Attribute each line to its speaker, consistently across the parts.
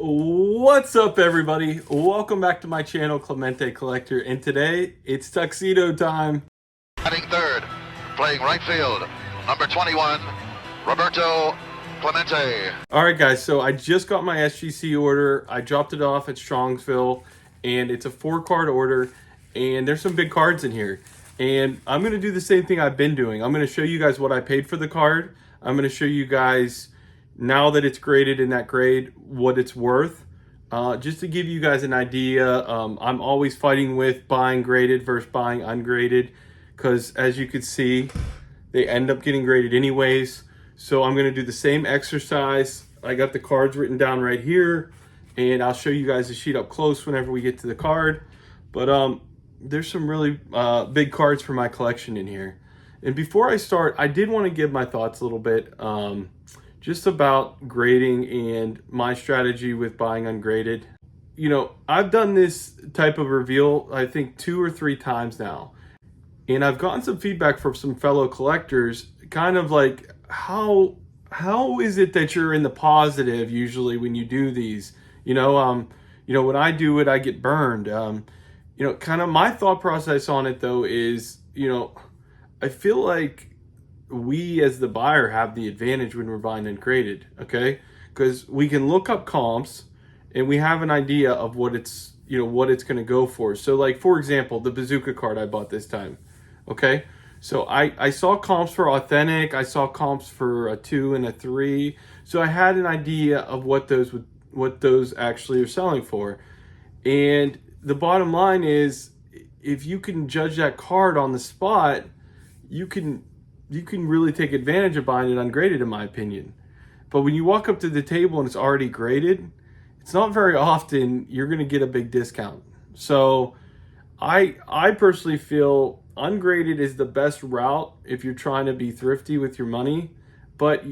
Speaker 1: What's up, everybody? Welcome back to my channel, Clemente Collector, and today it's tuxedo time.
Speaker 2: Batting third, playing right field, number 21, Roberto Clemente.
Speaker 1: All right, guys, so I just got my SGC order. I dropped it off at Strongsville, and it's a 4-card order, and there's some big cards in here. And I'm going to do the same thing I've been doing. I'm going to show you guys what I paid for the card. I'm going to show you guys, now that it's graded in that grade, what it's worth. Just to give you guys an idea, I'm always fighting with buying graded versus buying ungraded, because as you can see, they end up getting graded anyways. So I'm going to do the same exercise. I got the cards written down right here, and I'll show you guys the sheet up close whenever we get to the card. But there's some really big cards for my collection in here. And before I start, I did want to give my thoughts a little bit just about grading and my strategy with buying ungraded. You know, I've done this type of reveal, I think 2 or 3 times now. And I've gotten some feedback from some fellow collectors, kind of like, how is it that you're in the positive usually when you do these? You know, when I do it, I get burned. Kind of my thought process on it though is, I feel like we as the buyer have the advantage when we're buying ungraded, okay? Because we can look up comps and we have an idea of what it's going to go for. So like, for example, the Bazooka card I bought this time, okay? So I saw comps for authentic, I saw comps for a 2 and a 3. So I had an idea of what those actually are selling for. And the bottom line is, if you can judge that card on the spot, you can really take advantage of buying it ungraded, in my opinion. But when you walk up to the table and it's already graded, it's not very often you're going to get a big discount. So I personally feel ungraded is the best route if you're trying to be thrifty with your money. But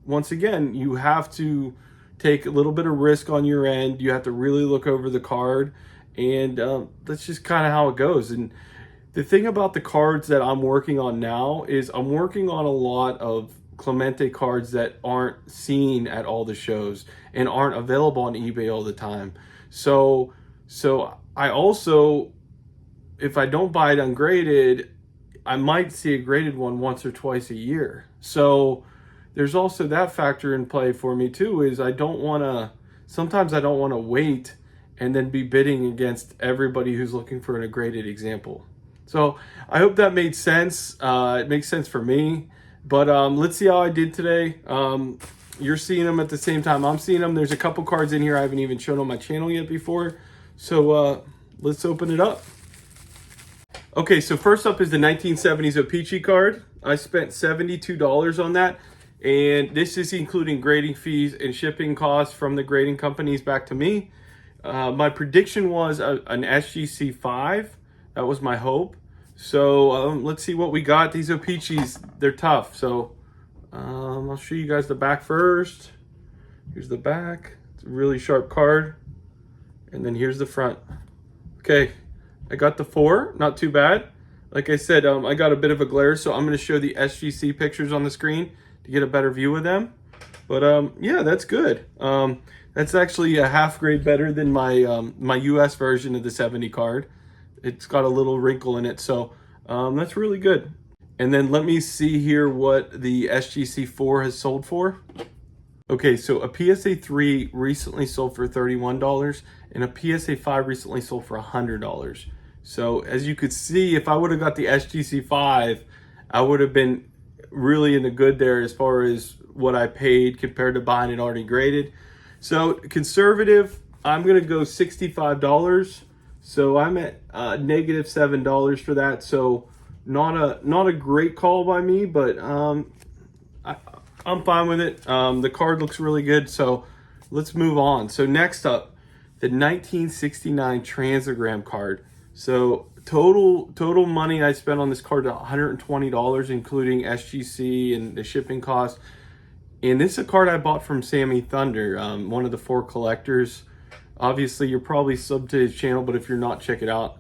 Speaker 1: once again, you have to take a little bit of risk on your end. You have to really look over the card, and that's just kind of how it goes. And the thing about the cards that I'm working on now is I'm working on a lot of Clemente cards that aren't seen at all the shows and aren't available on eBay all the time. So I also, if I don't buy it ungraded, I might see a graded one once or twice a year. So there's also that factor in play for me too, is sometimes I don't want to wait and then be bidding against everybody who's looking for a graded example. So I hope that made sense. It makes sense for me. But let's see how I did today. You're seeing them at the same time I'm seeing them. There's a couple cards in here I haven't even shown on my channel yet before. So let's open it up. Okay, so first up is the 1970s O-Pee-Chee card. I spent $72 on that. And this is including grading fees and shipping costs from the grading companies back to me. My prediction was an SGC 5. That was my hope. So let's see what we got. These O-Pee-Chees, they're tough. So I'll show you guys the back first. Here's the back. It's a really sharp card. And then here's the front. Okay, I got the 4. Not too bad. Like I said, I got a bit of a glare, so I'm going to show the SGC pictures on the screen to get a better view of them. But yeah, that's good. That's actually a half grade better than my my US version of the 70 card. It's got a little wrinkle in it, so that's really good. And then let me see here what the SGC 4 has sold for. Okay, so a PSA 3 recently sold for $31, and a PSA 5 recently sold for $100. So as you could see, if I would have got the SGC 5, I would have been really in the good there as far as what I paid compared to buying it already graded. So conservative, I'm gonna go $65. So I'm at negative $7 for that. So not a great call by me, but I'm fine with it. The card looks really good. So let's move on. So next up, the 1969 Transogram card. So total money I spent on this card is $120, including SGC and the shipping cost. And this is a card I bought from Sammy Thunder, one of the 4 collectors. Obviously, you're probably subbed to his channel, but if you're not, check it out.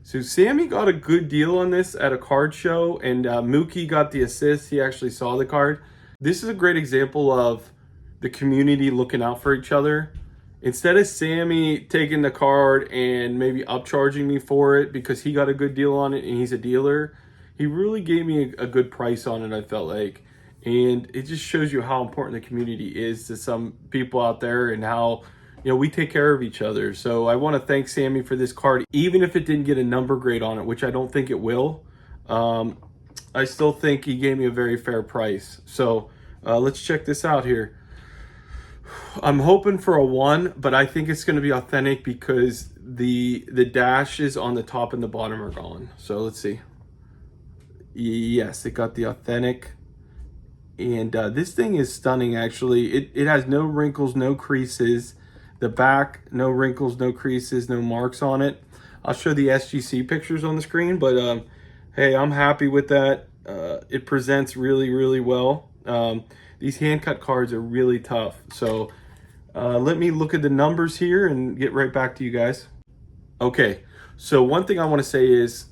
Speaker 1: So Sammy got a good deal on this at a card show, and Mookie got the assist. He actually saw the card. This is a great example of the community looking out for each other. instead of Sammy taking the card and maybe upcharging me for it because he got a good deal on it and he's a dealer, he really gave me a good price on it, I felt like. And it just shows you how important the community is to some people out there and how, you know, we take care of each other. So I want to thank Sammy for this card, even if it didn't get a number grade on it, which I don't think it will. I still think he gave me a very fair price. So let's check this out here. I'm hoping for a 1, but I think it's going to be authentic because the dashes on the top and the bottom are gone. So let's see. Yes, it got the authentic. And this thing is stunning, actually. It has no wrinkles, no creases. The back, no wrinkles, no creases, no marks on it. I'll show the SGC pictures on the screen, but hey, I'm happy with that. It presents really, really well. These hand-cut cards are really tough. So let me look at the numbers here and get right back to you guys. Okay, so one thing I want to say is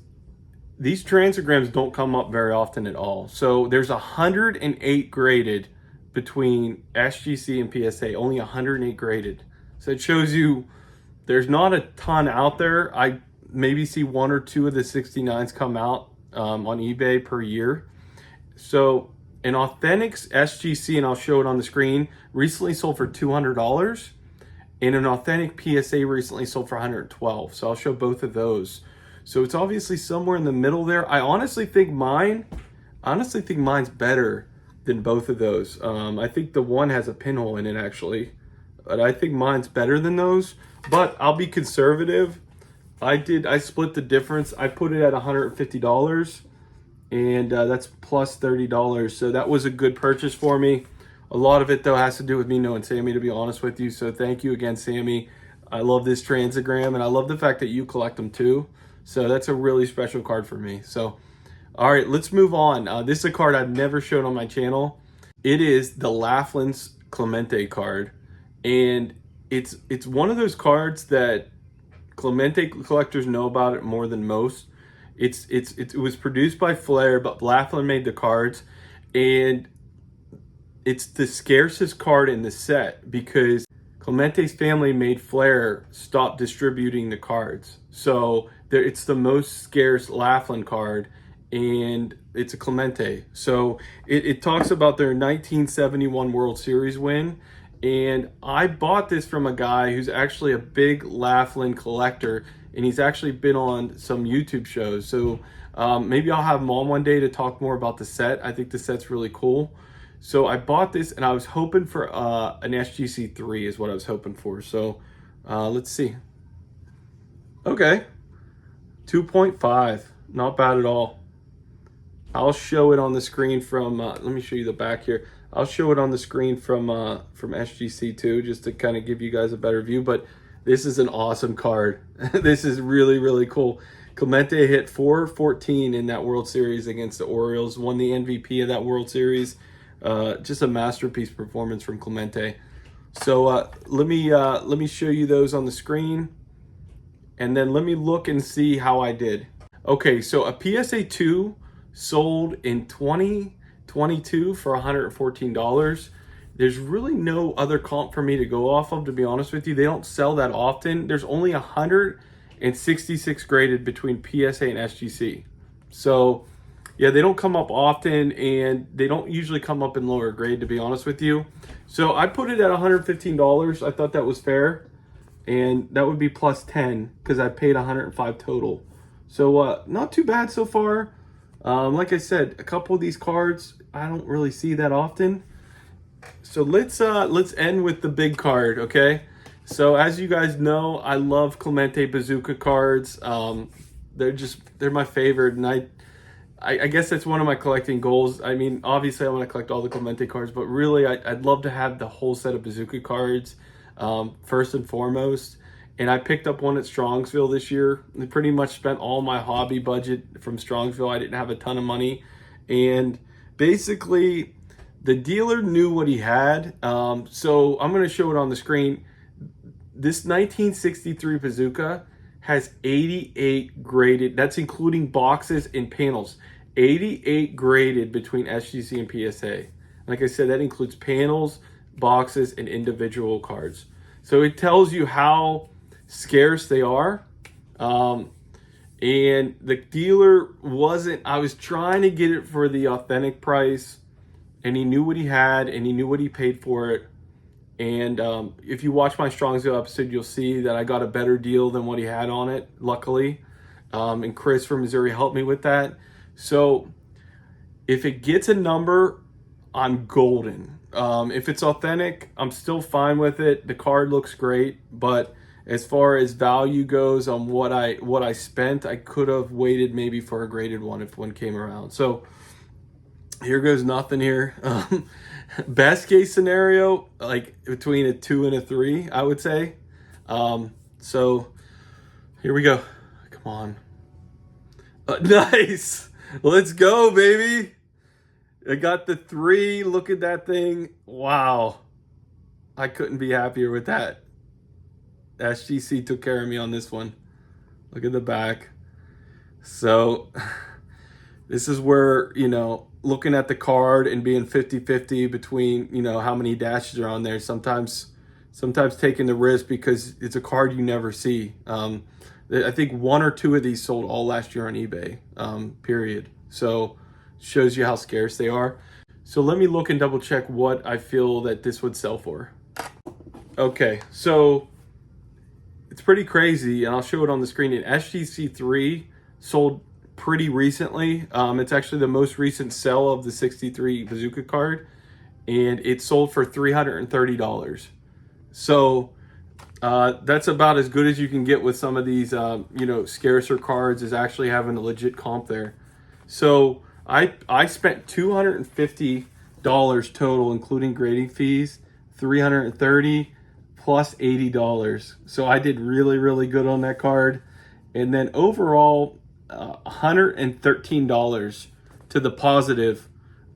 Speaker 1: these transograms don't come up very often at all. So there's 108 graded between SGC and PSA, only 108 graded. So it shows you there's not a ton out there. I maybe see 1 or 2 of the 69s come out on eBay per year. So an authentic SGC, and I'll show it on the screen, recently sold for $200, and an authentic PSA recently sold for $112. So I'll show both of those. So it's obviously somewhere in the middle there. I honestly think mine's better than both of those. I think the one has a pinhole in it actually, but I think mine's better than those. But I'll be conservative. I split the difference. I put it at $150, and that's plus $30. So that was a good purchase for me. A lot of it though has to do with me knowing Sammy, to be honest with you. So thank you again, Sammy. I love this Transogram, and I love the fact that you collect them too. So that's a really special card for me. So, all right, let's move on. This is a card I've never shown on my channel. It is the Laughlin's Clemente card. And it's one of those cards that Clemente collectors know about it more than most. It was produced by Flair, but Laughlin made the cards. And it's the scarcest card in the set because Clemente's family made Flair stop distributing the cards. So it's the most scarce Laughlin card, and it's a Clemente. So it talks about their 1971 World Series win, and I bought this from a guy who's actually a big Laughlin collector, and he's actually been on some YouTube shows. So maybe I'll have him on one day to talk more about the set. I think the set's really cool. So I bought this, and I was hoping for an SGC 3 is what I was hoping for. So let's see. Okay, 2.5, not bad at all. I'll show it on the screen from, let me show you the back here. I'll show it on the screen from SGC too, just to kind of give you guys a better view. But this is an awesome card. This is really, really cool. Clemente hit .414 in that World Series against the Orioles, won the MVP of that World Series. Just a masterpiece performance from Clemente. So let me show you those on the screen, and then let me look and see how I did. Okay, so a PSA 2 sold in 2022 for $114. There's really no other comp for me to go off of, to be honest with you. They don't sell that often. There's only 166 graded between PSA and SGC. So yeah, they don't come up often, and they don't usually come up in lower grade, to be honest with you. So I put it at $115. I thought that was fair, and that would be plus 10 because I paid $105 total. So not too bad so far. Like I said, a couple of these cards I don't really see that often. So let's end with the big card, okay? So as you guys know, I love Clemente Bazooka cards. They're my favorite, and I guess that's one of my collecting goals. I mean, obviously I want to collect all the Clemente cards, but really I'd love to have the whole set of Bazooka cards first and foremost. And I picked up one at Strongsville this year. I pretty much spent all my hobby budget from Strongsville. I didn't have a ton of money. And basically the dealer knew what he had. So I'm going to show it on the screen. This 1963 Bazooka has 88 graded. That's including boxes and panels. 88 graded between SGC and PSA. Like I said, that includes panels, boxes, and individual cards. So it tells you how scarce they are. And the dealer wasn't, I was trying to get it for the authentic price, and he knew what he had and he knew what he paid for it. And if you watch my Strongsville episode, you'll see that I got a better deal than what he had on it, luckily. And Chris from Missouri helped me with that. So if it gets a number, I'm golden. If it's authentic, I'm still fine with it. The card looks great, but as far as value goes on what I spent, I could have waited maybe for a graded one if one came around. So here goes nothing here. Best case scenario, like between a 2 and a 3, I would say. So here we go. Come on. Nice. Let's go, baby. I got the 3. Look at that thing. Wow. I couldn't be happier with that. SGC took care of me on this one. Look at the back. So this is where, you know, looking at the card and being 50-50 between, you know, how many dashes are on there. Sometimes taking the risk because it's a card you never see. I think 1 or 2 of these sold all last year on eBay, period. So shows you how scarce they are. So let me look and double check what I feel that this would sell for. Okay, so it's pretty crazy, and I'll show it on the screen. An SGC 3 sold pretty recently. It's actually the most recent sell of the 63 Bazooka card, and it sold for $330. So that's about as good as you can get with some of these, you know, scarcer cards, is actually having a legit comp there. So I spent $250 total, including grading fees, $330 plus $80. So I did really, really good on that card. And then overall, $113 to the positive,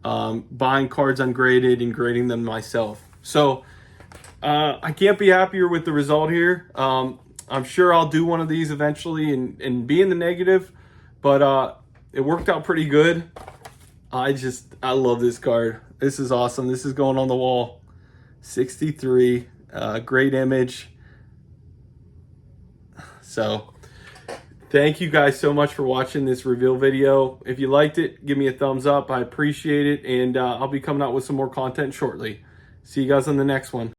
Speaker 1: buying cards ungraded and grading them myself. So I can't be happier with the result here. I'm sure I'll do one of these eventually and be in the negative, but it worked out pretty good. I love this card. This is awesome. This is going on the wall. 63, great image. So thank you guys so much for watching this reveal video. If you liked it, give me a thumbs up. I appreciate it. And I'll be coming out with some more content shortly. See you guys on the next one.